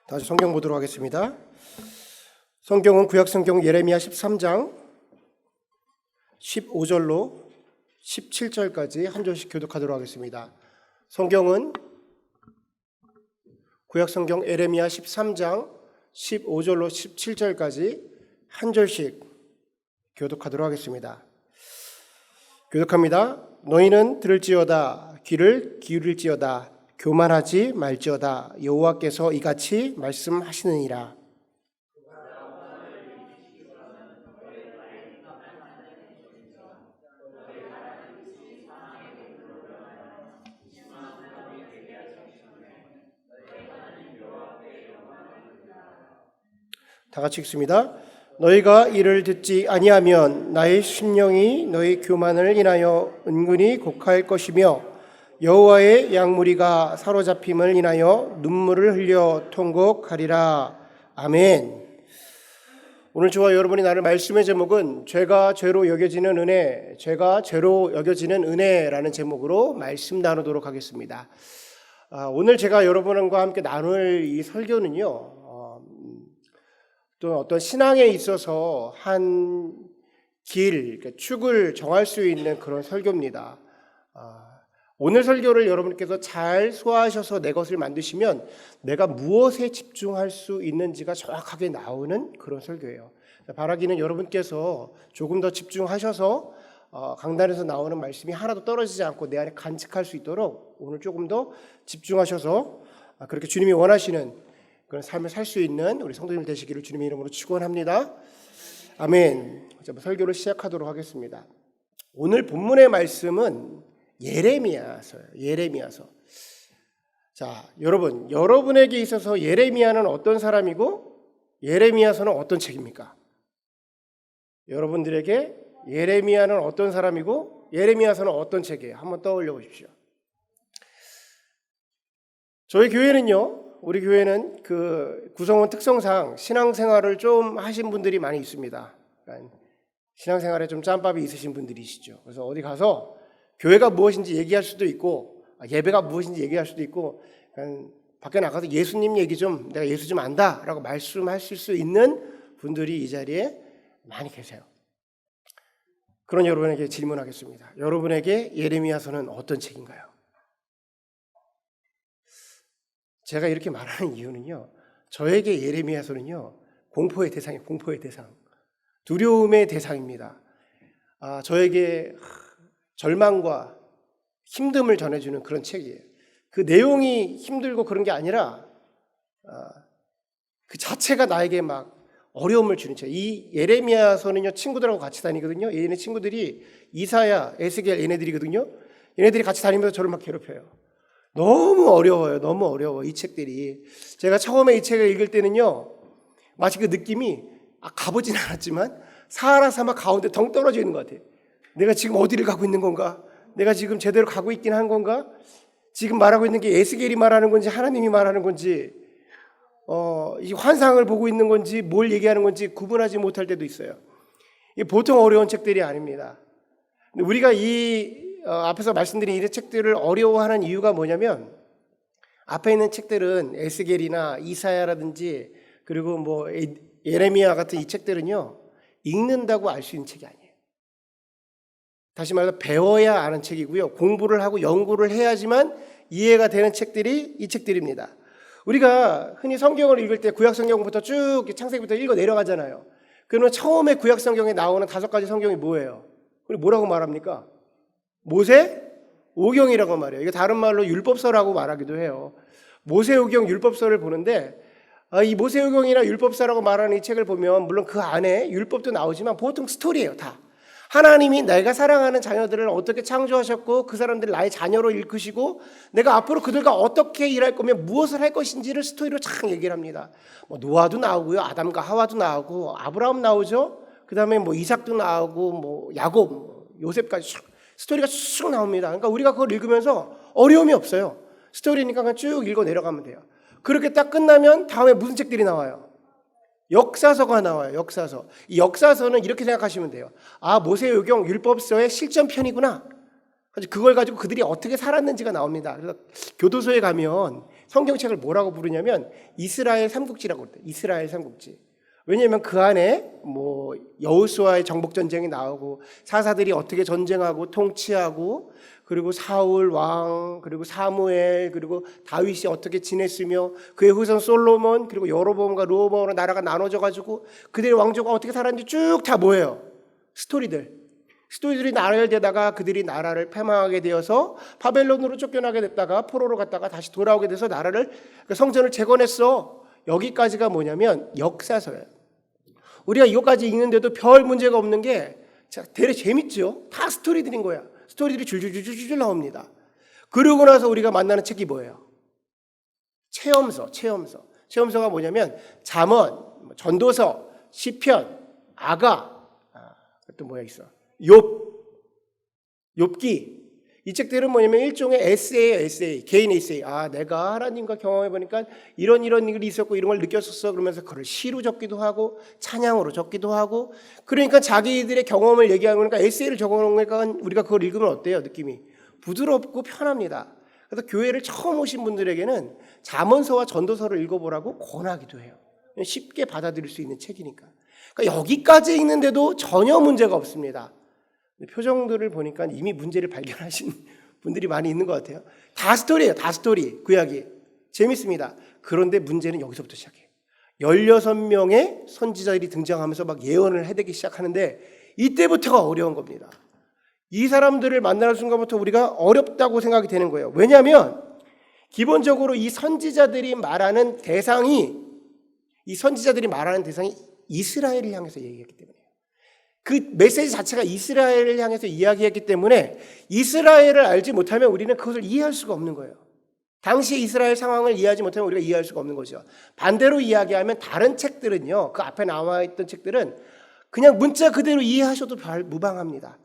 다시 성경 보도록 하겠습니다. 성경은 구약성경 예레미야 13장 15절로 17절까지 한 절씩 교독하도록 하겠습니다. 성경은 구약성경 예레미야 13장 15절로 17절까지 한 절씩 교독하도록 하겠습니다. 교독합니다. 너희는 들을지어다, 귀를 기울일지어다, 교만하지 말지어다. 여호와께서 이같이 말씀하시느니라. 다 같이 읽습니다. 너희가 이를 듣지 아니하면 나의 심령이 너희 교만을 인하여 은근히 곡할 것이며 여호와의 양무리가 사로잡힘을 인하여 눈물을 흘려 통곡하리라. 아멘. 오늘 저와 여러분이 나눌 말씀의 제목은 죄가 죄로 여겨지는 은혜, 죄가 죄로 여겨지는 은혜라는 제목으로 말씀 나누도록 하겠습니다. 오늘 제가 여러분과 함께 나눌 이 설교는요, 또 어떤 신앙에 있어서 한 길, 축을 정할 수 있는 그런 설교입니다. 오늘 설교를 여러분께서 잘 소화하셔서 내 것을 만드시면 내가 무엇에 집중할 수 있는지가 정확하게 나오는 그런 설교예요. 바라기는 여러분께서 조금 더 집중하셔서 강단에서 나오는 말씀이 하나도 떨어지지 않고 내 안에 간직할 수 있도록 오늘 조금 더 집중하셔서 그렇게 주님이 원하시는 그런 삶을 살 수 있는 우리 성도님 되시기를 주님의 이름으로 축원합니다. 아멘. 설교를 시작하도록 하겠습니다. 오늘 본문의 말씀은 예레미야서예요. 예레미야서. 자, 여러분에게 있어서 예레미야는 어떤 사람이고 예레미야서는 어떤 책입니까? 여러분들에게 예레미야는 어떤 사람이고 예레미야서는 어떤 책이에요? 한번 떠올려 보십시오. 저희 교회는요, 우리 교회는 그 구성원 특성상 신앙생활을 좀 하신 분들이 많이 있습니다. 그러니까 신앙생활에 좀 짬밥이 있으신 분들이시죠. 그래서 어디 가서 교회가 무엇인지 얘기할 수도 있고 예배가 무엇인지 얘기할 수도 있고 밖에 나가서 예수님 얘기 좀 내가 예수 좀 안다라고 말씀하실 수 있는 분들이 이 자리에 많이 계세요. 그런 여러분에게 질문하겠습니다. 여러분에게 예레미야서는 어떤 책인가요? 제가 이렇게 말하는 이유는요, 저에게 예레미야서는요 공포의 대상이에요. 공포의 대상, 두려움의 대상입니다. 저에게 절망과 힘듦을 전해주는 그런 책이에요. 그 내용이 힘들고 그런 게 아니라 그 자체가 나에게 막 어려움을 주는 책. 이 예레미야서는요 친구들하고 같이 다니거든요. 얘네 친구들이 이사야, 에스겔 얘네들이거든요. 얘네들이 같이 다니면서 저를 막 괴롭혀요. 너무 어려워요. 너무 어려워 이 책들이. 제가 처음에 이 책을 읽을 때는요 마치 그 느낌이 가보진 않았지만 사하라 사막 가운데 덩 떨어져 있는 것 같아요. 내가 지금 어디를 가고 있는 건가? 내가 지금 제대로 가고 있긴 한 건가? 지금 말하고 있는 게 에스겔이 말하는 건지 하나님이 말하는 건지 이 환상을 보고 있는 건지 뭘 얘기하는 건지 구분하지 못할 때도 있어요. 이게 보통 어려운 책들이 아닙니다. 근데 우리가 앞에서 말씀드린 이 책들을 어려워하는 이유가 뭐냐면 앞에 있는 책들은 에스겔이나 이사야라든지 그리고 뭐 예레미야 같은 이 책들은요 읽는다고 알 수 있는 책이 아니에요. 다시 말해서 배워야 아는 책이고요. 공부를 하고 연구를 해야지만 이해가 되는 책들이 이 책들입니다. 우리가 흔히 성경을 읽을 때 구약성경부터 쭉 창세기부터 읽어 내려가잖아요. 그러면 처음에 구약성경에 나오는 5가지 성경이 뭐예요? 그리고 뭐라고 말합니까? 모세오경이라고 말해요. 이거 다른 말로 율법서라고 말하기도 해요. 모세오경 율법서를 보는데 이 모세오경이나 율법서라고 말하는 이 책을 보면 물론 그 안에 율법도 나오지만 보통 스토리예요. 다 하나님이 내가 사랑하는 자녀들을 어떻게 창조하셨고 그 사람들을 나의 자녀로 일으키시고 내가 앞으로 그들과 어떻게 일할 거면 무엇을 할 것인지를 스토리로 쫙 얘기를 합니다. 뭐 노아도 나오고요, 아담과 하와도 나오고 아브라함 나오죠. 그 다음에 뭐 이삭도 나오고 뭐 야곱, 요셉까지 스토리가 쭉 나옵니다. 그러니까 우리가 그걸 읽으면서 어려움이 없어요. 스토리니까 그냥 쭉 읽어 내려가면 돼요. 그렇게 딱 끝나면 다음에 무슨 책들이 나와요? 역사서가 나와요. 역사서. 이 역사서는 이렇게 생각하시면 돼요. 모세오경 율법서의 실전편이구나. 그걸 가지고 그들이 어떻게 살았는지가 나옵니다. 그래서 교도소에 가면 성경책을 뭐라고 부르냐면 이스라엘 삼국지라고 그래요. 이스라엘 삼국지. 왜냐하면 그 안에 뭐 여호수아의 정복 전쟁이 나오고 사사들이 어떻게 전쟁하고 통치하고 그리고 사울 왕 그리고 사무엘 그리고 다윗이 어떻게 지냈으며 그의 후손 솔로몬 그리고 여로보암과 르호보암으로 나라가 나눠져 가지고 그들의 왕조가 어떻게 살았는지 쭉 다 뭐예요? 스토리들이 나열되다가 그들이 나라를 패망하게 되어서 바벨론으로 쫓겨나게 됐다가 포로로 갔다가 다시 돌아오게 돼서 나라를 성전을 재건했어. 여기까지가 뭐냐면 역사서예요. 우리가 이거까지 읽는데도 별 문제가 없는 게 되레 재밌죠. 다 스토리들인 거야. 스토리들이 줄줄줄줄 나옵니다. 그러고 나서 우리가 만나는 책이 뭐예요? 체험서가 뭐냐면 잠언, 전도서, 시편, 아가, 또 뭐야 있어? 욥기. 이 책들은 뭐냐면 일종의 에세이, 개인 에세이. 내가 하나님과 경험해 보니까 이런 일이 있었고 이런 걸 느꼈었어. 그러면서 그걸 시로 적기도 하고 찬양으로 적기도 하고. 그러니까 자기들의 경험을 얘기하는 거니까 에세이를 적어놓은 거니까 우리가 그걸 읽으면 어때요? 느낌이 부드럽고 편합니다. 그래서 교회를 처음 오신 분들에게는 잠언서와 전도서를 읽어보라고 권하기도 해요. 쉽게 받아들일 수 있는 책이니까. 그러니까 여기까지 읽는데도 전혀 문제가 없습니다. 표정들을 보니까 이미 문제를 발견하신 분들이 많이 있는 것 같아요. 다 스토리예요. 다 스토리. 구약이. 재밌습니다. 그런데 문제는 여기서부터 시작해요. 16명의 선지자들이 등장하면서 막 예언을 해대기 시작하는데 이때부터가 어려운 겁니다. 이 사람들을 만나는 순간부터 우리가 어렵다고 생각이 되는 거예요. 왜냐하면 기본적으로 이 선지자들이 말하는 대상이 이스라엘을 향해서 얘기했기 때문에 그 메시지 자체가 이스라엘을 향해서 이야기했기 때문에 이스라엘을 알지 못하면 우리는 그것을 이해할 수가 없는 거예요. 당시 이스라엘 상황을 이해하지 못하면 우리가 이해할 수가 없는 거죠. 반대로 이야기하면 다른 책들은요. 그 앞에 나와 있던 책들은 그냥 문자 그대로 이해하셔도 무방합니다.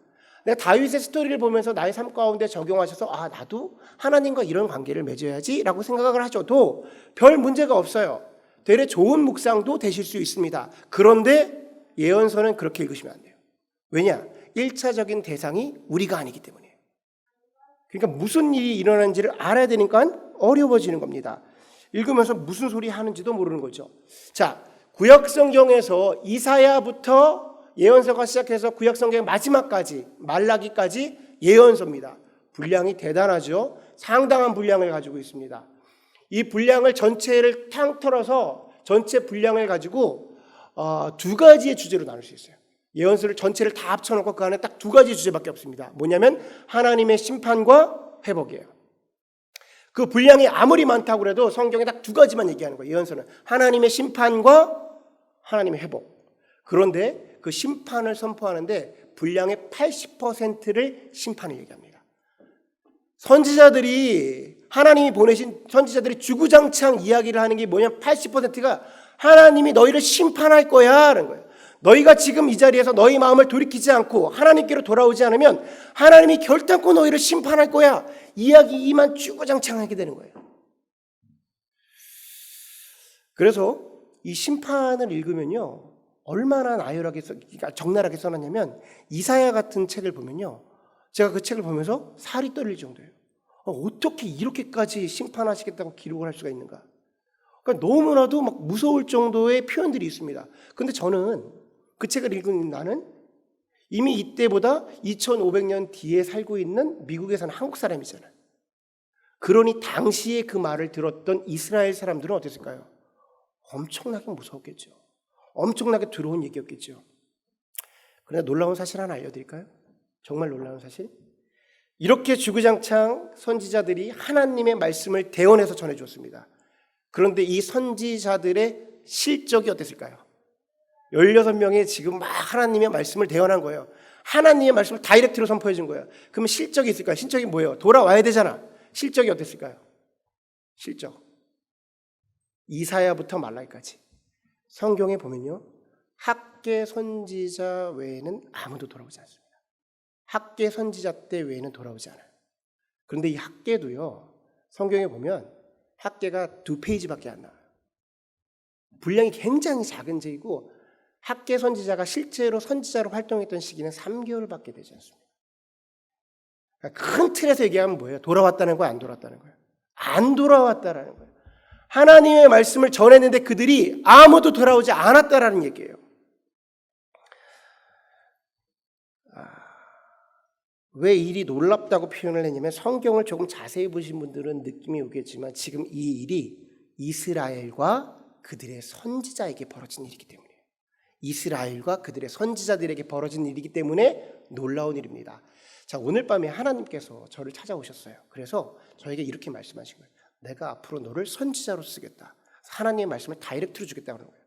내가 다윗의 스토리를 보면서 나의 삶 가운데 적용하셔서 나도 하나님과 이런 관계를 맺어야지 라고 생각을 하셔도 별 문제가 없어요. 되레 좋은 묵상도 되실 수 있습니다. 그런데 예언서는 그렇게 읽으시면 안 돼요. 왜냐? 1차적인 대상이 우리가 아니기 때문이에요. 그러니까 무슨 일이 일어나는지를 알아야 되니까 어려워지는 겁니다. 읽으면서 무슨 소리 하는지도 모르는 거죠. 자, 구약성경에서 이사야부터 예언서가 시작해서 구약성경의 마지막까지 말라기까지 예언서입니다. 분량이 대단하죠. 상당한 분량을 가지고 있습니다. 이 분량을 전체를 탕 털어서 전체 분량을 가지고 두 가지의 주제로 나눌 수 있어요. 예언서를 전체를 다 합쳐놓고 그 안에 딱 두 가지 주제밖에 없습니다. 뭐냐면 하나님의 심판과 회복이에요. 그 분량이 아무리 많다고 해도 성경에 딱 두 가지만 얘기하는 거예요. 예언서는 하나님의 심판과 하나님의 회복. 그런데 그 심판을 선포하는데 분량의 80%를 심판을 얘기합니다. 하나님이 보내신 선지자들이 주구장창 이야기를 하는 게 뭐냐면 80%가 하나님이 너희를 심판할 거야 라는 거예요. 너희가 지금 이 자리에서 너희 마음을 돌이키지 않고 하나님께로 돌아오지 않으면 하나님이 결단코 너희를 심판할 거야. 이야기만 주구장창 하게 되는 거예요. 그래서 이 심판을 읽으면요. 얼마나 적나라하게 써놨냐면 이사야 같은 책을 보면요. 제가 그 책을 보면서 살이 떨릴 정도예요. 어떻게 이렇게까지 심판하시겠다고 기록을 할 수가 있는가. 그러니까 너무나도 막 무서울 정도의 표현들이 있습니다. 근데 저는 그 책을 읽은 나는 이미 이때보다 2500년 뒤에 살고 있는 미국에 사는 한국 사람이잖아요. 그러니 당시에 그 말을 들었던 이스라엘 사람들은 어땠을까요? 엄청나게 무서웠겠죠. 엄청나게 두려운 얘기였겠죠. 그런데 놀라운 사실 하나 알려드릴까요? 정말 놀라운 사실. 이렇게 주구장창 선지자들이 하나님의 말씀을 대언해서 전해주었습니다. 그런데 이 선지자들의 실적이 어땠을까요? 16명이 지금 막 하나님의 말씀을 대언한 거예요. 하나님의 말씀을 다이렉트로 선포해 준 거예요. 그러면 실적이 있을까요? 실적이 뭐예요? 돌아와야 되잖아. 실적이 어땠을까요? 실적. 이사야부터 말라기까지. 성경에 보면요. 학계 선지자 외에는 아무도 돌아오지 않습니다. 학계 선지자 때 외에는 돌아오지 않아요. 그런데 이 학계도요. 성경에 보면 학계가 2페이지밖에 안 나와요. 분량이 굉장히 작은 책이고 학계 선지자가 실제로 선지자로 활동했던 시기는 3개월밖에 되지 않습니다. 그러니까 큰 틀에서 얘기하면 뭐예요? 돌아왔다는 거예요? 안 돌아왔다는 거예요? 안 돌아왔다라는 거예요. 하나님의 말씀을 전했는데 그들이 아무도 돌아오지 않았다라는 얘기예요. 왜 일이 놀랍다고 표현을 했냐면 성경을 조금 자세히 보신 분들은 느낌이 오겠지만 지금 이 일이 이스라엘과 그들의 선지자에게 벌어진 일이기 때문이에요. 이스라엘과 그들의 선지자들에게 벌어진 일이기 때문에 놀라운 일입니다. 자, 오늘 밤에 하나님께서 저를 찾아오셨어요. 그래서 저에게 이렇게 말씀하신 거예요. 내가 앞으로 너를 선지자로 쓰겠다. 하나님의 말씀을 다이렉트로 주겠다고 하는 거예요.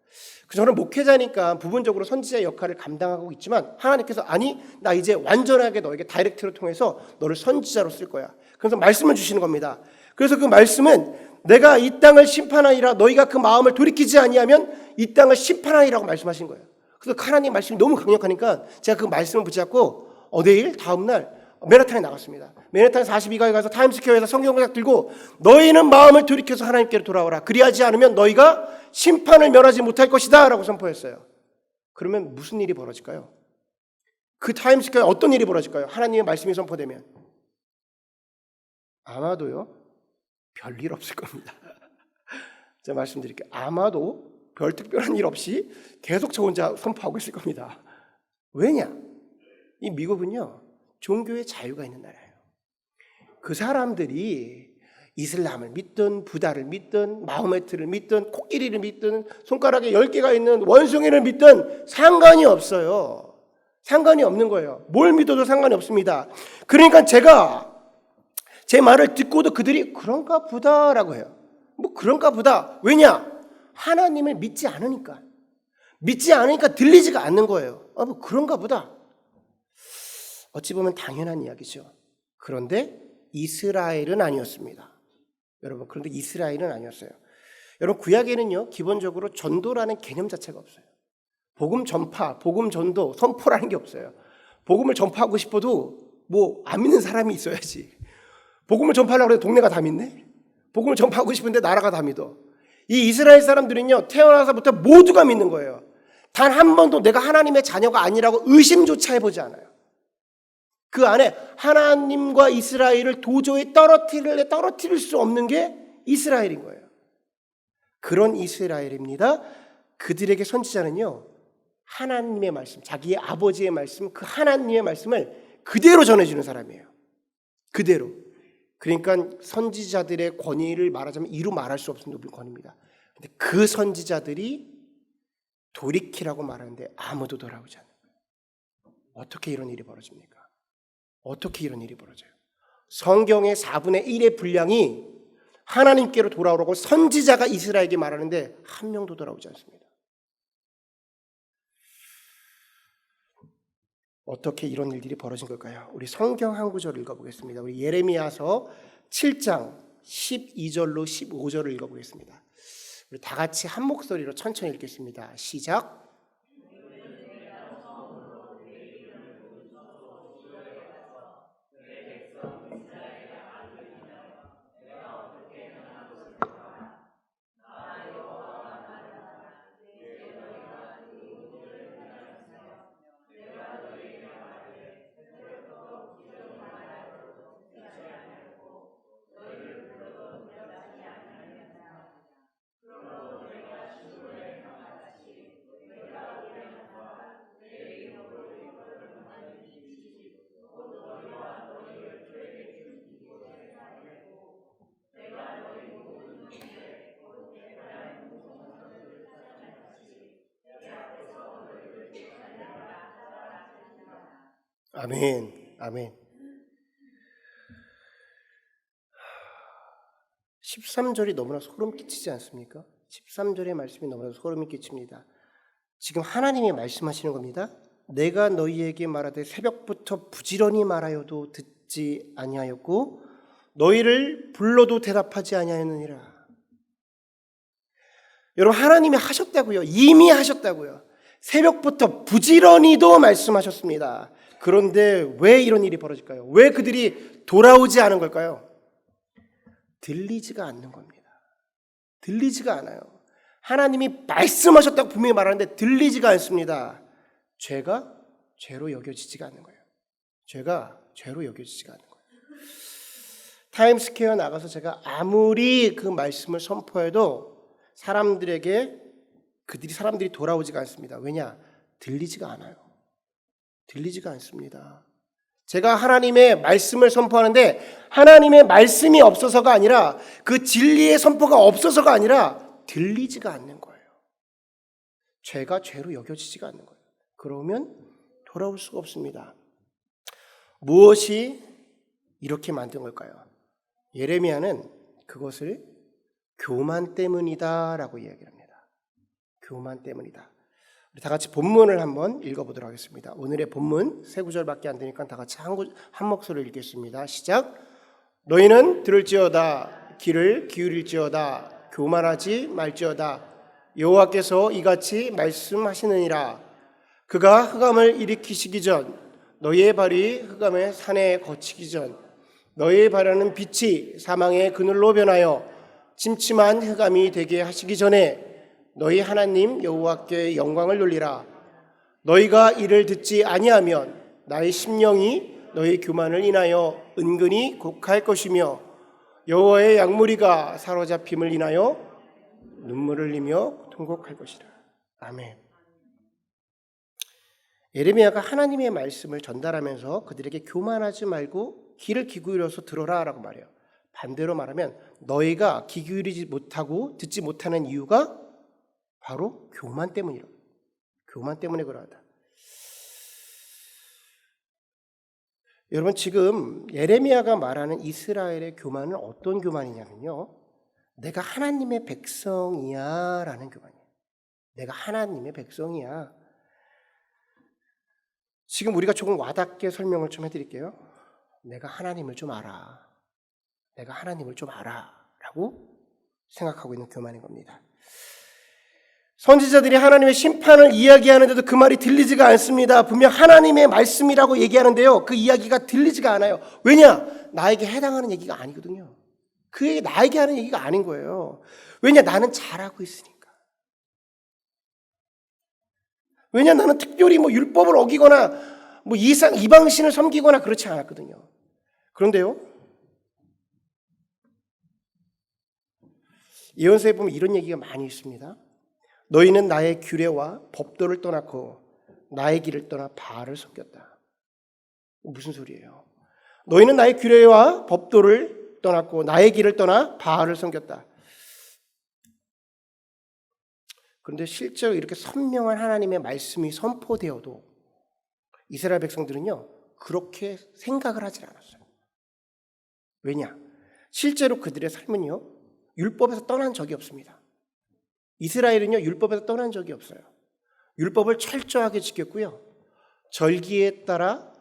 저는 목회자니까 부분적으로 선지자 역할을 감당하고 있지만 하나님께서 아니 나 이제 완전하게 너에게 다이렉트로 통해서 너를 선지자로 쓸 거야. 그래서 말씀을 주시는 겁니다. 그래서 그 말씀은 내가 이 땅을 심판하리라 너희가 그 마음을 돌이키지 아니하면 이 땅을 심판하리라고 말씀하신 거예요. 그래서 하나님 말씀이 너무 강력하니까 제가 그 말씀을 붙잡고 내일 다음날 맨하탄에 나갔습니다. 맨하탄 42가에 가서 타임스퀘어에서 성경을 들고 너희는 마음을 돌이켜서 하나님께로 돌아오라. 그리하지 않으면 너희가 심판을 면하지 못할 것이다 라고 선포했어요. 그러면 무슨 일이 벌어질까요? 그 타임스퀘어에 어떤 일이 벌어질까요? 하나님의 말씀이 선포되면 아마도요 별일 없을 겁니다. 제가 말씀드릴게요. 아마도 별 특별한 일 없이 계속 저 혼자 선포하고 있을 겁니다. 왜냐? 이 미국은요 종교의 자유가 있는 나라예요. 그 사람들이 이슬람을 믿든 부다를 믿든 마호메트를 믿든 코끼리를 믿든 손가락에 10개가 있는 원숭이를 믿든 상관이 없어요. 상관이 없는 거예요. 뭘 믿어도 상관이 없습니다. 그러니까 제가 제 말을 듣고도 그들이 그런가 보다라고 해요. 뭐 그런가 보다. 왜냐? 하나님을 믿지 않으니까. 믿지 않으니까 들리지가 않는 거예요. 뭐 그런가 보다. 어찌 보면 당연한 이야기죠. 그런데 이스라엘은 아니었습니다. 여러분, 그런데 이스라엘은 아니었어요. 여러분, 구약에는요, 기본적으로 전도라는 개념 자체가 없어요. 복음 전파, 복음 전도, 선포라는 게 없어요. 복음을 전파하고 싶어도 뭐 안 믿는 사람이 있어야지. 복음을 전파하려고 해도 동네가 다 믿네? 복음을 전파하고 싶은데 나라가 다 믿어. 이 이스라엘 사람들은요, 태어나서부터 모두가 믿는 거예요. 단 한 번도 내가 하나님의 자녀가 아니라고 의심조차 해보지 않아요. 그 안에 하나님과 이스라엘을 도저히 떨어뜨릴 수 없는 게 이스라엘인 거예요. 그런 이스라엘입니다. 그들에게 선지자는요, 하나님의 말씀, 자기의 아버지의 말씀, 그 하나님의 말씀을 그대로 전해주는 사람이에요. 그대로. 그러니까 선지자들의 권위를 말하자면 이루 말할 수 없는 높은 권위입니다. 근데 그 선지자들이 돌이키라고 말하는데 아무도 돌아오지 않는 거예요. 어떻게 이런 일이 벌어집니까? 어떻게 이런 일이 벌어져요? 성경의 4분의 1의 분량이 하나님께로 돌아오라고 선지자가 이스라엘에게 말하는데 한 명도 돌아오지 않습니다. 어떻게 이런 일들이 벌어진 걸까요? 우리 성경 한 구절 읽어보겠습니다. 우리 예레미야서 7장 12절로 15절을 읽어보겠습니다. 우리 다 같이 한 목소리로 천천히 읽겠습니다. 시작. 아멘, 아멘. 13절이 너무나 소름 끼치지 않습니까? 13절의 말씀이 너무나 소름이 끼칩니다. 지금 하나님이 말씀하시는 겁니다. 내가 너희에게 말하되 새벽부터 부지런히 말하여도 듣지 아니하였고 너희를 불러도 대답하지 아니하였느니라. 여러분, 하나님이 하셨다고요. 이미 하셨다고요. 새벽부터 부지런히도 말씀하셨습니다. 그런데 왜 이런 일이 벌어질까요? 왜 그들이 돌아오지 않은 걸까요? 들리지가 않는 겁니다. 들리지가 않아요. 하나님이 말씀하셨다고 분명히 말하는데 들리지가 않습니다. 죄가 죄로 여겨지지가 않는 거예요. 죄가 죄로 여겨지지가 않는 거예요. 타임스퀘어 나가서 제가 아무리 그 말씀을 선포해도 사람들이 돌아오지가 않습니다. 왜냐? 들리지가 않아요. 들리지가 않습니다. 제가 하나님의 말씀을 선포하는데 하나님의 말씀이 없어서가 아니라 그 진리의 선포가 없어서가 아니라 들리지가 않는 거예요. 죄가 죄로 여겨지지가 않는 거예요. 그러면 돌아올 수가 없습니다. 무엇이 이렇게 만든 걸까요? 예레미야는 그것을 교만 때문이다라고 이야기합니다. 교만 때문이다. 우리 다 같이 본문을 한번 읽어보도록 하겠습니다. 오늘의 본문 세 구절밖에 안 되니까 다 같이 한 목소리로 읽겠습니다. 시작. 너희는 들을지어다 귀를 기울일지어다 교만하지 말지어다 여호와께서 이같이 말씀하시느니라. 그가 흑암을 일으키시기 전 너희의 발이 흑암의 산에 거치기 전 너희의 발하는 빛이 사망의 그늘로 변하여 침침한 흑암이 되게 하시기 전에 너희 하나님 여호와께 영광을 돌리라. 너희가 이를 듣지 아니하면 나의 심령이 너희 교만을 인하여 은근히 곡할 것이며 여호와의 양무리가 사로잡힘을 인하여 눈물을 흘리며 통곡할 것이라. 아멘. 예레미야가 하나님의 말씀을 전달하면서 그들에게 교만하지 말고 귀를 기울여서 들어라 라고 말해요. 반대로 말하면 너희가 귀 기울이지 못하고 듣지 못하는 이유가 바로 교만 때문이라고. 교만 때문에 그러하다. 여러분 지금 예레미야가 말하는 이스라엘의 교만은 어떤 교만이냐면요. 내가 하나님의 백성이야 라는 교만이에요. 내가 하나님의 백성이야. 지금 우리가 조금 와닿게 설명을 좀 해드릴게요. 내가 하나님을 좀 알아. 내가 하나님을 좀 알아 라고 생각하고 있는 교만인 겁니다. 선지자들이 하나님의 심판을 이야기하는데도 그 말이 들리지가 않습니다. 분명 하나님의 말씀이라고 얘기하는데요. 그 이야기가 들리지가 않아요. 왜냐? 나에게 해당하는 얘기가 아니거든요. 그 얘기 나에게 하는 얘기가 아닌 거예요. 왜냐? 나는 잘하고 있으니까. 왜냐? 나는 특별히 율법을 어기거나 이방신을 섬기거나 그렇지 않았거든요. 그런데요. 예언서에 보면 이런 얘기가 많이 있습니다. 너희는 나의 규례와 법도를 떠났고 나의 길을 떠나 바알을 섬겼다. 무슨 소리예요? 너희는 나의 규례와 법도를 떠났고 나의 길을 떠나 바알을 섬겼다. 그런데 실제로 이렇게 선명한 하나님의 말씀이 선포되어도 이스라엘 백성들은요 그렇게 생각을 하지 않았어요. 왜냐? 실제로 그들의 삶은요 율법에서 떠난 적이 없습니다. 이스라엘은요 율법에서 떠난 적이 없어요. 율법을 철저하게 지켰고요. 절기에 따라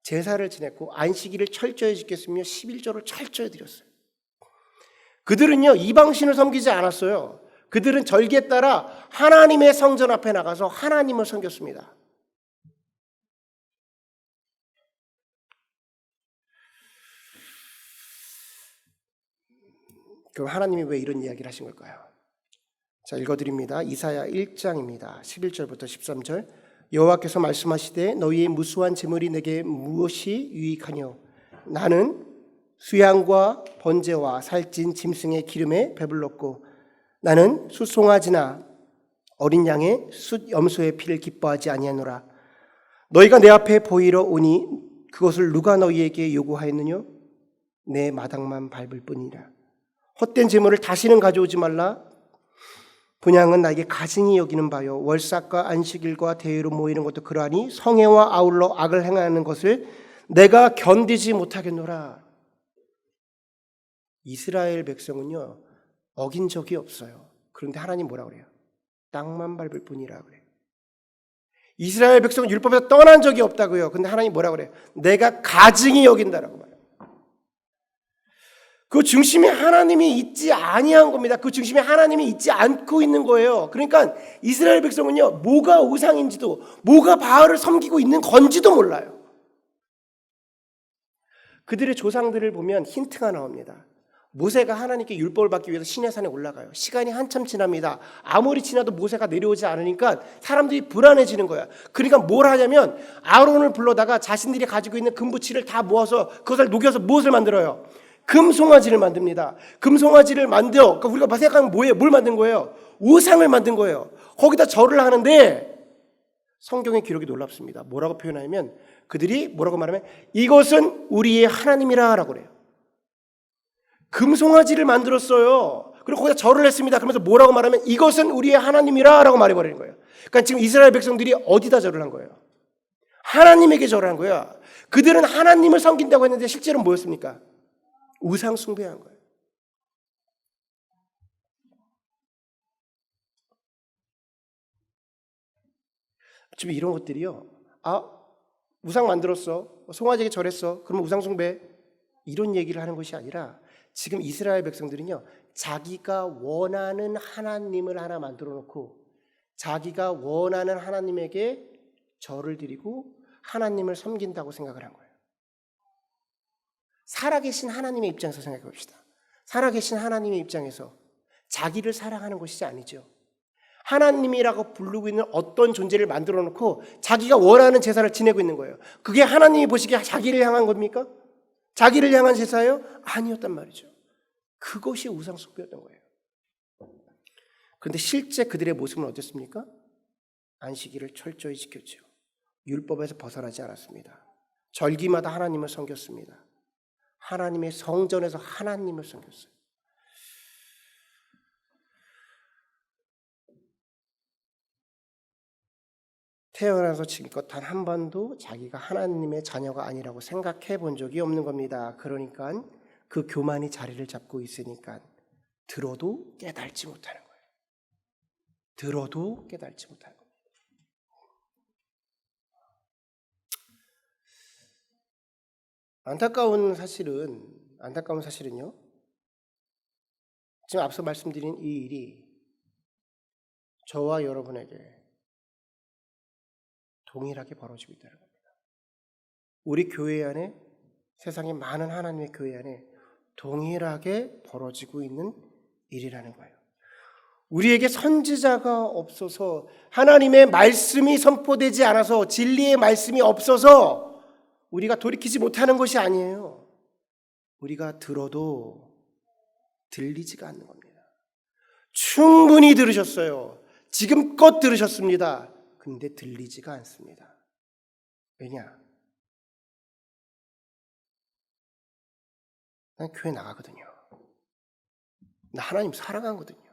제사를 지냈고 안식일을 철저히 지켰으며 11조를 철저히 드렸어요. 그들은요 이방신을 섬기지 않았어요. 그들은 절기에 따라 하나님의 성전 앞에 나가서 하나님을 섬겼습니다. 그럼 하나님이 왜 이런 이야기를 하신 걸까요? 자, 읽어드립니다. 이사야 1장입니다. 11절부터 13절. 여호와께서 말씀하시되 너희의 무수한 재물이 내게 무엇이 유익하뇨? 나는 수양과 번제와 살찐 짐승의 기름에 배불렀고 나는 숫송아지나 어린 양의 숫 염소의 피를 기뻐하지 아니하노라. 너희가 내 앞에 보이러 오니 그것을 누가 너희에게 요구하였느뇨? 내 마당만 밟을 뿐이라. 헛된 재물을 다시는 가져오지 말라. 분향은 나에게 가증히 여기는 바요 월삭과 안식일과 대회로 모이는 것도 그러하니 성회와 아울러 악을 행하는 것을 내가 견디지 못하겠노라. 이스라엘 백성은요 어긴 적이 없어요. 그런데 하나님 뭐라 그래요? 땅만 밟을 뿐이라 그래요. 이스라엘 백성은 율법에서 떠난 적이 없다고요. 근데 하나님 뭐라 그래요? 내가 가증히 여긴다라고 말해요. 그 중심에 하나님이 있지 아니한 겁니다. 그 중심에 하나님이 있지 않고 있는 거예요. 그러니까 이스라엘 백성은요 뭐가 우상인지도 뭐가 바알을 섬기고 있는 건지도 몰라요. 그들의 조상들을 보면 힌트가 나옵니다. 모세가 하나님께 율법을 받기 위해서 시내산에 올라가요. 시간이 한참 지납니다. 아무리 지나도 모세가 내려오지 않으니까 사람들이 불안해지는 거야. 그러니까 뭘 하냐면 아론을 불러다가 자신들이 가지고 있는 금부치를 다 모아서 그것을 녹여서 무엇을 만들어요? 금송아지를 만듭니다. 금송아지를 만들어, 그러니까 우리가 생각하면 뭐예요? 뭘 만든 거예요? 우상을 만든 거예요. 거기다 절을 하는데 성경의 기록이 놀랍습니다. 뭐라고 표현하면 그들이 뭐라고 말하면 이것은 우리의 하나님이라 라고 그래요. 금송아지를 만들었어요. 그리고 거기다 절을 했습니다. 그러면서 뭐라고 말하면 이것은 우리의 하나님이라 라고 말해버리는 거예요. 그러니까 지금 이스라엘 백성들이 어디다 절을 한 거예요? 하나님에게 절을 한 거예요. 그들은 하나님을 섬긴다고 했는데 실제로는 뭐였습니까? 우상 숭배한 거예요. 지금 이런 것들이요. 우상 만들었어. 송아지에게 절했어. 그러면 우상 숭배. 이런 얘기를 하는 것이 아니라 지금 이스라엘 백성들은요. 자기가 원하는 하나님을 하나 만들어 놓고 자기가 원하는 하나님에게 절을 드리고 하나님을 섬긴다고 생각을 한 거예요. 살아계신 하나님의 입장에서 생각해 봅시다. 살아계신 하나님의 입장에서 자기를 사랑하는 것이지 아니죠. 하나님이라고 부르고 있는 어떤 존재를 만들어 놓고 자기가 원하는 제사를 지내고 있는 거예요. 그게 하나님이 보시기에 자기를 향한 겁니까? 자기를 향한 제사예요? 아니었단 말이죠. 그것이 우상 숭배였던 거예요. 그런데 실제 그들의 모습은 어땠습니까? 안식일을 철저히 지켰죠. 율법에서 벗어나지 않았습니다. 절기마다 하나님을 섬겼습니다. 하나님의 성전에서 하나님을 섬겼어요. 태어나서 지금껏 단 한 번도 자기가 하나님의 자녀가 아니라고 생각해 본 적이 없는 겁니다. 그러니까 그 교만이 자리를 잡고 있으니까 들어도 깨달지 못하는 거예요. 들어도 깨달지 못하는 거예요. 안타까운 사실은요. 지금 앞서 말씀드린 이 일이 저와 여러분에게 동일하게 벌어지고 있다는 겁니다. 우리 교회 안에, 세상의 많은 하나님의 교회 안에 동일하게 벌어지고 있는 일이라는 거예요. 우리에게 선지자가 없어서 하나님의 말씀이 선포되지 않아서 진리의 말씀이 없어서 우리가 돌이키지 못하는 것이 아니에요. 우리가 들어도 들리지가 않는 겁니다. 충분히 들으셨어요. 지금껏 들으셨습니다. 근데 들리지가 않습니다. 왜냐? 난 교회 나가거든요. 나 하나님 사랑하거든요.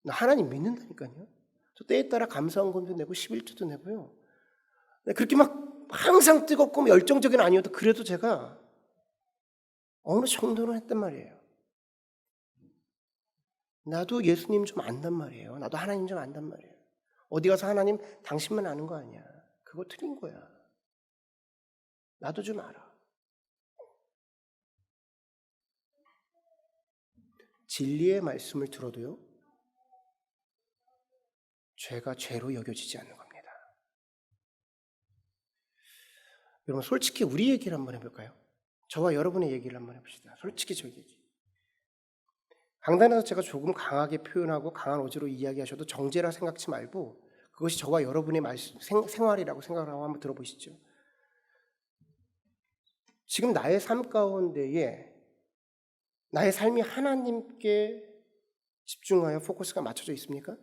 나 하나님 믿는다니까요. 저 때에 따라 감사원금도 내고 11조도 내고요. 그렇게 막 항상 뜨겁고 열정적인 아니어도 그래도 제가 어느 정도는 했단 말이에요. 나도 예수님 좀 안단 말이에요. 나도 하나님 좀 안단 말이에요. 어디 가서 하나님 당신만 아는 거 아니야. 그거 틀린 거야. 나도 좀 알아. 진리의 말씀을 들어도요. 죄가 죄로 여겨지지 않는 겁니다. 여러분 솔직히 우리 얘기를 한번 해볼까요? 저와 여러분의 얘기를 한번 해봅시다. 솔직히 저 얘기. 강단에서 제가 조금 강하게 표현하고 강한 어조로 이야기하셔도 정죄라 생각지 말고 그것이 저와 여러분의 생활이라고 생각하고 한번 들어보시죠. 지금 나의 삶 가운데에 나의 삶이 하나님께 집중하여 포커스가 맞춰져 있습니까?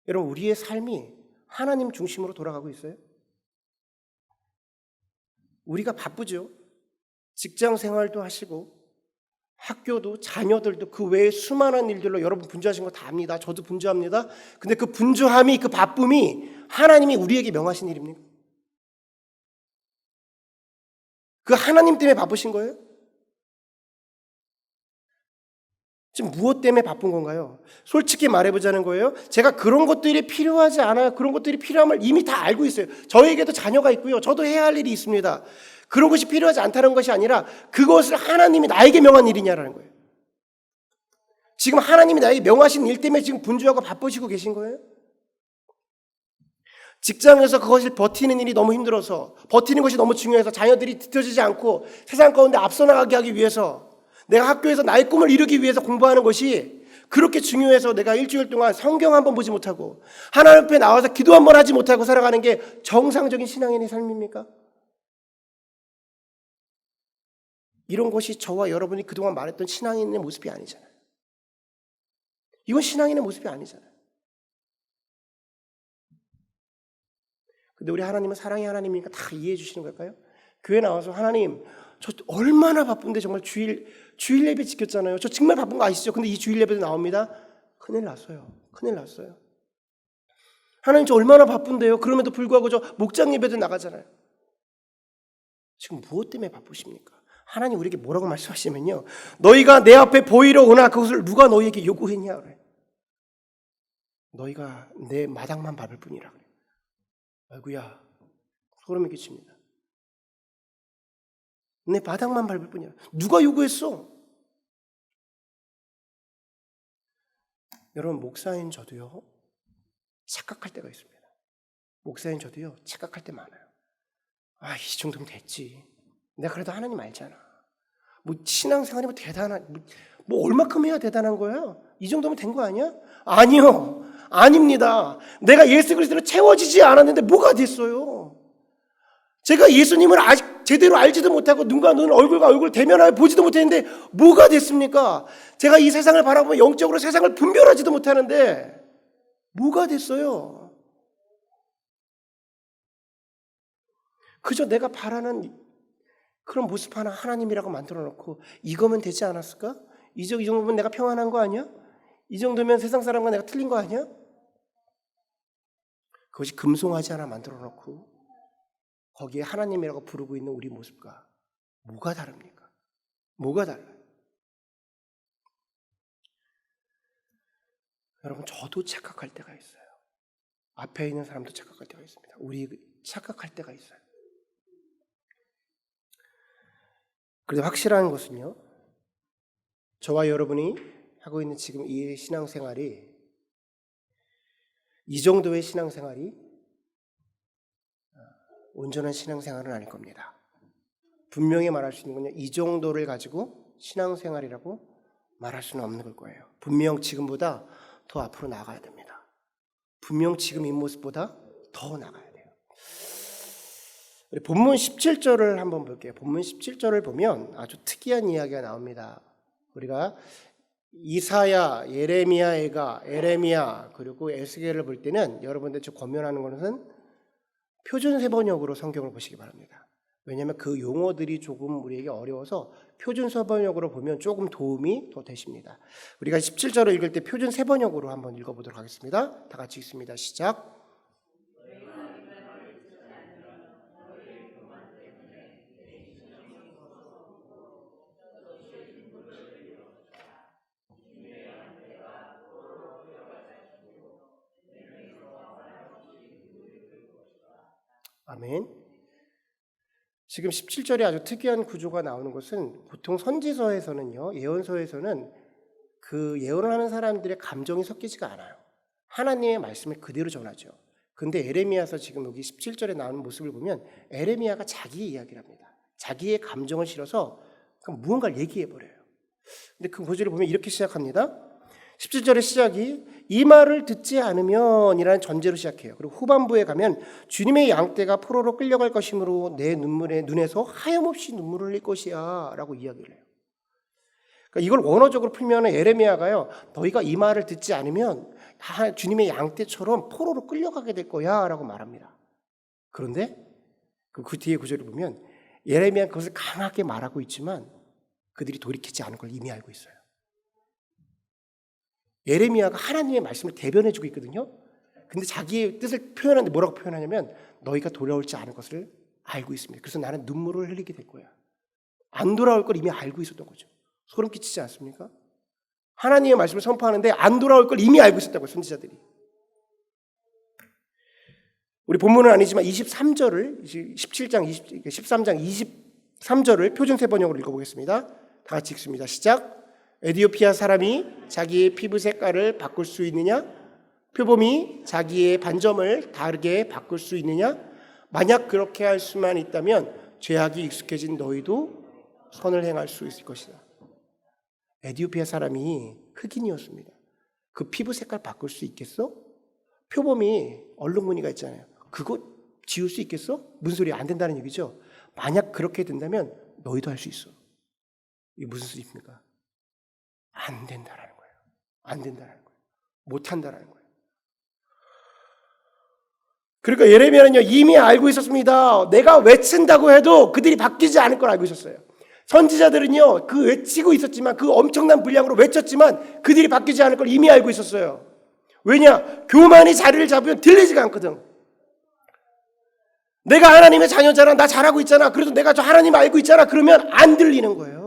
여러분 우리의 삶이 하나님 중심으로 돌아가고 있어요? 우리가 바쁘죠. 직장 생활도 하시고 학교도 자녀들도 그 외에 수많은 일들로 여러분 분주하신 거 다 압니다. 저도 분주합니다. 근데 그 분주함이 그 바쁨이 하나님이 우리에게 명하신 일입니까? 그 하나님 때문에 바쁘신 거예요? 지금 무엇 때문에 바쁜 건가요? 솔직히 말해보자는 거예요. 제가 그런 것들이 필요하지 않아요. 그런 것들이 필요함을 이미 다 알고 있어요. 저에게도 자녀가 있고요. 저도 해야 할 일이 있습니다. 그런 것이 필요하지 않다는 것이 아니라 그것을 하나님이 나에게 명한 일이냐라는 거예요. 지금 하나님이 나에게 명하신 일 때문에 지금 분주하고 바쁘시고 계신 거예요? 직장에서 그것을 버티는 일이 너무 힘들어서 버티는 것이 너무 중요해서 자녀들이 뒤처지지 않고 세상 가운데 앞서 나가게 하기 위해서 내가 학교에서 나의 꿈을 이루기 위해서 공부하는 것이 그렇게 중요해서 내가 일주일 동안 성경 한번 보지 못하고 하나님 앞에 나와서 기도 한번 하지 못하고 살아가는 게 정상적인 신앙인의 삶입니까? 이런 것이 저와 여러분이 그동안 말했던 신앙인의 모습이 아니잖아요. 이건 신앙인의 모습이 아니잖아요. 근데 우리 하나님은 사랑의 하나님이니까 다 이해해 주시는 걸까요? 교회 나와서 하나님, 저 얼마나 바쁜데 정말 주일 예배 지켰잖아요. 저 정말 바쁜 거 아시죠? 근데 이 주일 예배도 나옵니다. 큰일 났어요. 큰일 났어요. 하나님 저 얼마나 바쁜데요. 그럼에도 불구하고 저 목장 예배도 나가잖아요. 지금 무엇 때문에 바쁘십니까? 하나님 우리에게 뭐라고 말씀하시면요. 너희가 내 앞에 보이러 오나 그것을 누가 너희에게 요구했냐 그래. 너희가 내 마당만 밟을 뿐이라 그래. 아이고야, 소름이 끼칩니다. 내 바닥만 밟을 뿐이야. 누가 요구했어? 여러분, 목사인 저도요, 착각할 때가 있습니다. 목사인 저도요, 착각할 때 많아요. 아, 이 정도면 됐지. 내가 그래도 하나님 알잖아. 뭐 신앙생활이 뭐 대단한, 뭐 얼마큼 해야 대단한 거예요? 이 정도면 된 거 아니야? 아니요. 아닙니다. 내가 예수 그리스도로 채워지지 않았는데 뭐가 됐어요? 제가 예수님을 아직 제대로 알지도 못하고 눈과 눈, 얼굴과 얼굴 대면하여 보지도 못했는데 뭐가 됐습니까? 제가 이 세상을 바라보면 영적으로 세상을 분별하지도 못하는데 뭐가 됐어요? 그저 내가 바라는 그런 모습 하나 하나님이라고 만들어 놓고 이거면 되지 않았을까? 이 정도면 내가 평안한 거 아니야? 이 정도면 세상 사람과 내가 틀린 거 아니야? 그것이 금송아지 하나 만들어 놓고 거기에 하나님이라고 부르고 있는 우리 모습과 뭐가 다릅니까? 뭐가 달라요? 여러분, 저도 착각할 때가 있어요. 앞에 있는 사람도 착각할 때가 있습니다. 우리 착각할 때가 있어요. 그런데 확실한 것은요, 저와 여러분이 하고 있는 지금 이 신앙생활이, 이 정도의 신앙생활이 온전한 신앙생활은 아닐 겁니다. 분명히 말할 수 있는 건요, 이 정도를 가지고 신앙생활이라고 말할 수는 없는 걸 거예요. 분명 지금보다 더 앞으로 나가야 됩니다. 분명 지금 이 모습보다 더 나가야 돼요. 우리 본문 17절을 한번 볼게요. 본문 17절을 보면 아주 특이한 이야기가 나옵니다. 우리가 이사야, 예레미야, 에레미야 그리고 에스겔을 볼 때는 여러분들 저 권면하는 것은 표준 세번역으로 성경을 보시기 바랍니다. 왜냐하면 그 용어들이 조금 우리에게 어려워서 표준 세번역으로 보면 조금 도움이 더 되십니다. 우리가 17절을 읽을 때 표준 세번역으로 한번 읽어보도록 하겠습니다. 다 같이 읽습니다. 시작. 아멘. 지금 17절에 아주 특이한 구조가 나오는 것은 보통 선지서에서는요, 예언서에서는 그 예언을 하는 사람들의 감정이 섞이지가 않아요. 하나님의 말씀을 그대로 전하죠. 근데 에레미야서 지금 여기 17절에 나오는 모습을 보면 에레미야가 자기의 이야기를 합니다. 자기의 감정을 실어서 무언가를 얘기해버려요. 근데 그 구조를 보면 이렇게 시작합니다. 17절의 시작이 이 말을 듣지 않으면 이라는 전제로 시작해요. 그리고 후반부에 가면 주님의 양떼가 포로로 끌려갈 것이므로 내 눈에서 하염없이 눈물을 흘릴 것이야 라고 이야기를 해요. 그러니까 이걸 원어적으로 풀면 에레미야가요, 너희가 이 말을 듣지 않으면 주님의 양떼처럼 포로로 끌려가게 될 거야 라고 말합니다. 그런데 그 뒤에 구절을 보면 에레미야는 그것을 강하게 말하고 있지만 그들이 돌이키지 않을 걸 이미 알고 있어요. 예레미야가 하나님의 말씀을 대변해주고 있거든요. 근데 자기의 뜻을 표현하는데 뭐라고 표현하냐면 너희가 돌아올지 않을 것을 알고 있습니다. 그래서 나는 눈물을 흘리게 될 거야. 안 돌아올 걸 이미 알고 있었던 거죠. 소름 끼치지 않습니까? 하나님의 말씀을 선포하는데 안 돌아올 걸 이미 알고 있었다고요, 선지자들이. 우리 본문은 아니지만 23절을 13장 23절을 표준 세번역으로 읽어보겠습니다. 다 같이 읽습니다. 시작. 에디오피아 사람이 자기의 피부 색깔을 바꿀 수 있느냐? 표범이 자기의 반점을 다르게 바꿀 수 있느냐? 만약 그렇게 할 수만 있다면 죄악이 익숙해진 너희도 선을 행할 수 있을 것이다. 에디오피아 사람이 흑인이었습니다. 그 피부 색깔 바꿀 수 있겠어? 표범이 얼룩무늬가 있잖아요. 그거 지울 수 있겠어? 무슨 소리야? 안 된다는 얘기죠. 만약 그렇게 된다면 너희도 할 수 있어. 이게 무슨 소리입니까? 안 된다라는 거예요. 안 된다라는 거예요. 못한다라는 거예요. 그러니까 예레미야는요, 이미 알고 있었습니다. 내가 외친다고 해도 그들이 바뀌지 않을 걸 알고 있었어요. 선지자들은요, 그 외치고 있었지만, 그 엄청난 분량으로 외쳤지만 그들이 바뀌지 않을 걸 이미 알고 있었어요. 왜냐? 교만이 자리를 잡으면 들리지가 않거든. 내가 하나님의 자녀잖아. 나 잘하고 있잖아. 그래도 내가 저 하나님 알고 있잖아. 그러면 안 들리는 거예요.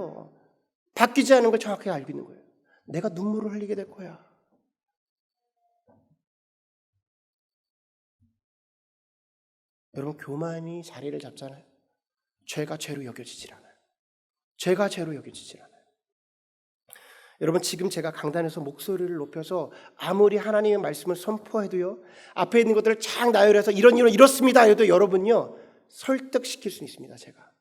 바뀌지 않은 걸 정확하게 알고 있는 거예요. 내가 눈물을 흘리게 될 거야. 여러분, 교만이 자리를 잡잖아요. 죄가 죄로 여겨지질 않아요. 죄가 죄로 여겨지질 않아요. 여러분, 지금 제가 강단에서 목소리를 높여서 아무리 하나님의 말씀을 선포해도요, 앞에 있는 것들을 쫙 나열해서 이렇습니다 해도 여러분요, 설득시킬 수 있습니다. 제가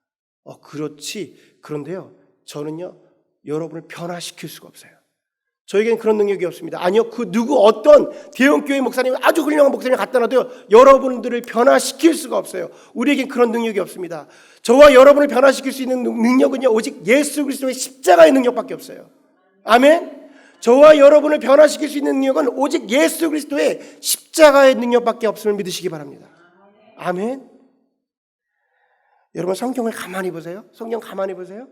그렇지. 그런데요, 저는요, 여러분을 변화시킬 수가 없어요. 저에겐 그런 능력이 없습니다. 아니요, 그 누구 어떤 대형교회 목사님, 아주 훌륭한 목사님 갖다 놔도요, 여러분들을 변화시킬 수가 없어요. 우리에겐 그런 능력이 없습니다. 저와 여러분을 변화시킬 수 있는 능력은요, 오직 예수 그리스도의 십자가의 능력밖에 없어요. 아멘. 저와 여러분을 변화시킬 수 있는 능력은 오직 예수 그리스도의 십자가의 능력밖에 없음을 믿으시기 바랍니다. 아멘. 여러분, 성경을 가만히 보세요. 성경 가만히 보세요.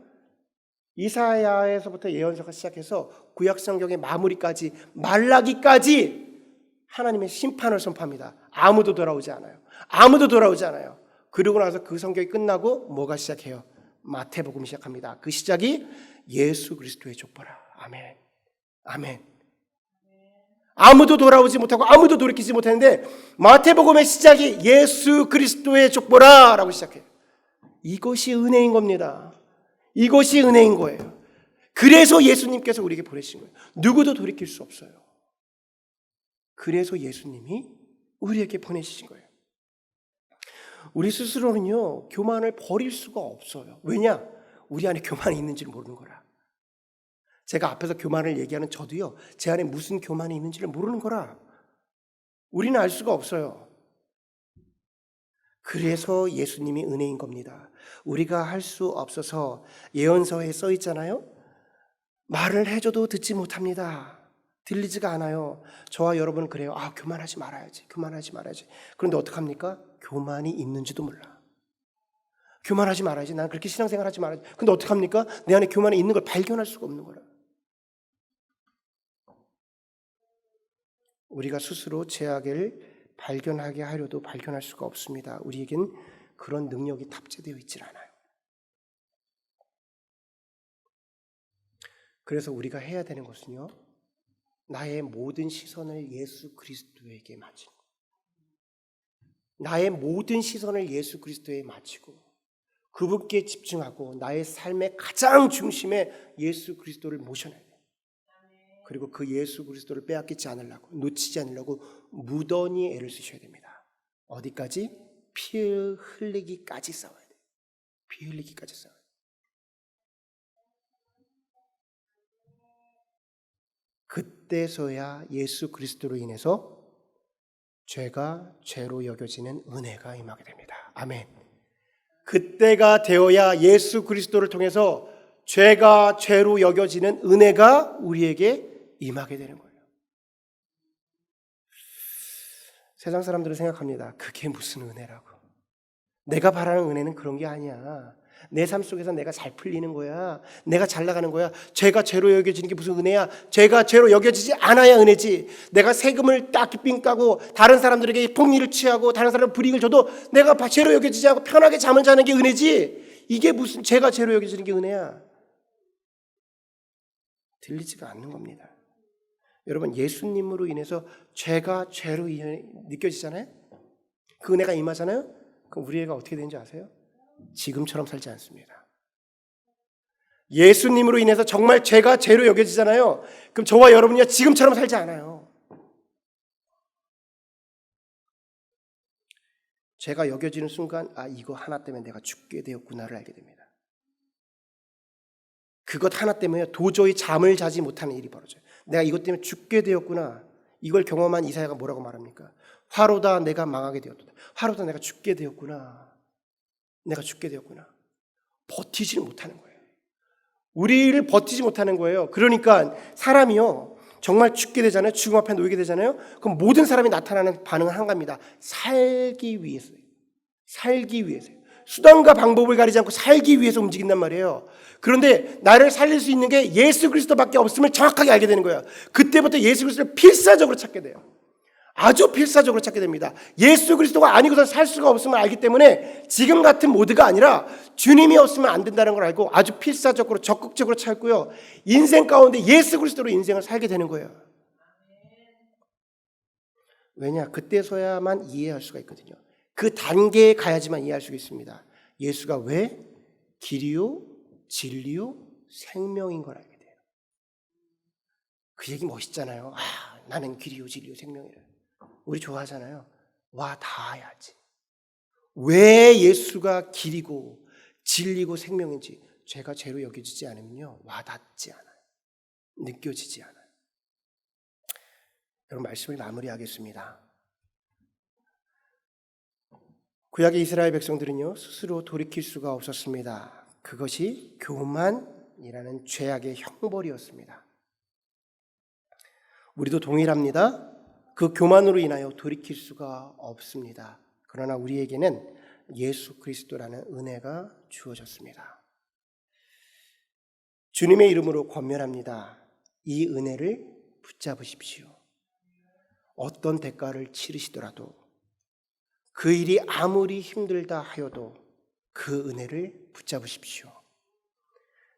이사야에서부터 예언서가 시작해서 구약 성경의 마무리까지, 말라기까지 하나님의 심판을 선포합니다. 아무도 돌아오지 않아요. 아무도 돌아오지 않아요. 그러고 나서 그 성경이 끝나고 뭐가 시작해요? 마태복음이 시작합니다. 그 시작이 예수 그리스도의 족보라. 아멘. 아멘. 아무도 돌아오지 못하고 아무도 돌이키지 못했는데 마태복음의 시작이 예수 그리스도의 족보라 라고 시작해요. 이것이 은혜인 겁니다. 이것이 은혜인 거예요. 그래서 예수님께서 우리에게 보내신 거예요. 누구도 돌이킬 수 없어요. 그래서 예수님이 우리에게 보내신 거예요. 우리 스스로는요, 교만을 버릴 수가 없어요. 왜냐? 우리 안에 교만이 있는지를 모르는 거라. 제가 앞에서 교만을 얘기하는 저도요, 제 안에 무슨 교만이 있는지를 모르는 거라. 우리는 알 수가 없어요. 그래서 예수님이 은혜인 겁니다. 우리가 할 수 없어서 예언서에 써 있잖아요. 말을 해줘도 듣지 못합니다. 들리지가 않아요. 저와 여러분은 그래요. 교만하지 말아야지. 교만하지 말아야지. 그런데 어떡합니까? 교만이 있는지도 몰라. 교만하지 말아야지. 난 그렇게 신앙생활 하지 말아야지. 근데 어떡합니까? 내 안에 교만이 있는 걸 발견할 수가 없는 거라. 우리가 스스로 죄악을 발견하게 하려도 발견할 수가 없습니다. 우리에겐 그런 능력이 탑재되어 있질 않아요. 그래서 우리가 해야 되는 것은요, 나의 모든 시선을 예수 그리스도에게 맞추고, 나의 모든 시선을 예수 그리스도에 맞추고 그분께 집중하고 나의 삶의 가장 중심에 예수 그리스도를 모셔놔야 돼요. 그리고 그 예수 그리스도를 빼앗기지 않으려고, 놓치지 않으려고 무던히 애를 쓰셔야 됩니다. 어디까지? 피 흘리기까지 싸워야 돼요. 피 흘리기까지 싸워야 돼요. 그때서야 예수 그리스도로 인해서 죄가 죄로 여겨지는 은혜가 임하게 됩니다. 아멘. 그때가 되어야 예수 그리스도를 통해서 죄가 죄로 여겨지는 은혜가 우리에게 임하게 되는 거예요. 세상 사람들은 생각합니다. 그게 무슨 은혜라고. 내가 바라는 은혜는 그런 게 아니야. 내 삶 속에서 내가 잘 풀리는 거야. 내가 잘 나가는 거야. 죄가 죄로 여겨지는 게 무슨 은혜야. 죄가 죄로 여겨지지 않아야 은혜지. 내가 세금을 딱 삥 까고 다른 사람들에게 폭리를 취하고 다른 사람 불이익을 줘도 내가 죄로 여겨지지 않고 편하게 잠을 자는 게 은혜지. 이게 무슨 죄가 죄로 여겨지는 게 은혜야. 들리지가 않는 겁니다. 여러분, 예수님으로 인해서 죄가 죄로 느껴지잖아요. 그 은혜가 임하잖아요. 그럼 우리 애가 어떻게 되는지 아세요? 지금처럼 살지 않습니다. 예수님으로 인해서 정말 죄가 죄로 여겨지잖아요. 그럼 저와 여러분이 지금처럼 살지 않아요. 죄가 여겨지는 순간 이거 하나 때문에 내가 죽게 되었구나를 알게 됩니다. 그것 하나 때문에 도저히 잠을 자지 못하는 일이 벌어져요. 내가 이것 때문에 죽게 되었구나. 이걸 경험한 이사야가 뭐라고 말합니까? 화로다 내가 망하게 되었다. 화로다 내가 죽게 되었구나. 내가 죽게 되었구나. 버티지를 못하는 거예요. 우리를 버티지 못하는 거예요. 그러니까 사람이요, 정말 죽게 되잖아요. 죽음 앞에 놓이게 되잖아요. 그럼 모든 사람이 나타나는 반응은 한 가지입니다. 살기 위해서요. 살기 위해서요. 수단과 방법을 가리지 않고 살기 위해서 움직인단 말이에요. 그런데 나를 살릴 수 있는 게 예수 그리스도밖에 없음을 정확하게 알게 되는 거예요. 그때부터 예수 그리스도를 필사적으로 찾게 돼요. 아주 필사적으로 찾게 됩니다. 예수 그리스도가 아니고선 살 수가 없음을 알기 때문에 지금 같은 모드가 아니라 주님이 없으면 안 된다는 걸 알고 아주 필사적으로 적극적으로 찾고요. 인생 가운데 예수 그리스도로 인생을 살게 되는 거예요. 왜냐? 그때서야만 이해할 수가 있거든요. 그 단계에 가야지만 이해할 수가 있습니다. 예수가 왜 길이요, 진리요, 생명인 걸 알게 돼요. 그 얘기 멋있잖아요. 나는 길이요, 진리요, 생명이래. 우리 좋아하잖아요. 와 닿아야지. 왜 예수가 길이고 진리고 생명인지 죄가 죄로 여겨지지 않으면요, 와 닿지 않아요. 느껴지지 않아요. 여러분, 말씀을 마무리하겠습니다. 구약의 이스라엘 백성들은요, 스스로 돌이킬 수가 없었습니다. 그것이 교만이라는 죄악의 형벌이었습니다. 우리도 동일합니다. 그 교만으로 인하여 돌이킬 수가 없습니다. 그러나 우리에게는 예수 그리스도라는 은혜가 주어졌습니다. 주님의 이름으로 권면합니다. 이 은혜를 붙잡으십시오. 어떤 대가를 치르시더라도, 그 일이 아무리 힘들다 하여도 그 은혜를 붙잡으십시오.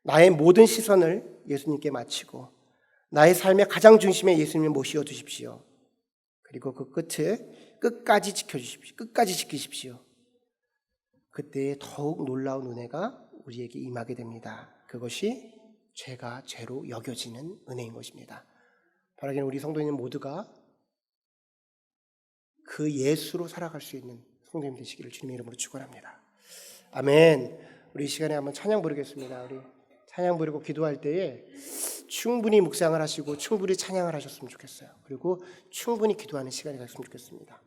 나의 모든 시선을 예수님께 마치고 나의 삶의 가장 중심에 예수님을 모시어 두십시오. 그리고 그 끝에 끝까지 지켜주십시오. 끝까지 지키십시오. 그때 더욱 놀라운 은혜가 우리에게 임하게 됩니다. 그것이 죄가 죄로 여겨지는 은혜인 것입니다. 바라기는 우리 성도님 모두가 그 예수로 살아갈 수 있는 성도님 되시기를 주님의 이름으로 축원합니다. 아멘. 우리 이 시간에 한번 찬양 부르겠습니다. 우리 찬양 부르고 기도할 때에 충분히 묵상을 하시고 충분히 찬양을 하셨으면 좋겠어요. 그리고 충분히 기도하는 시간이 됐으면 좋겠습니다.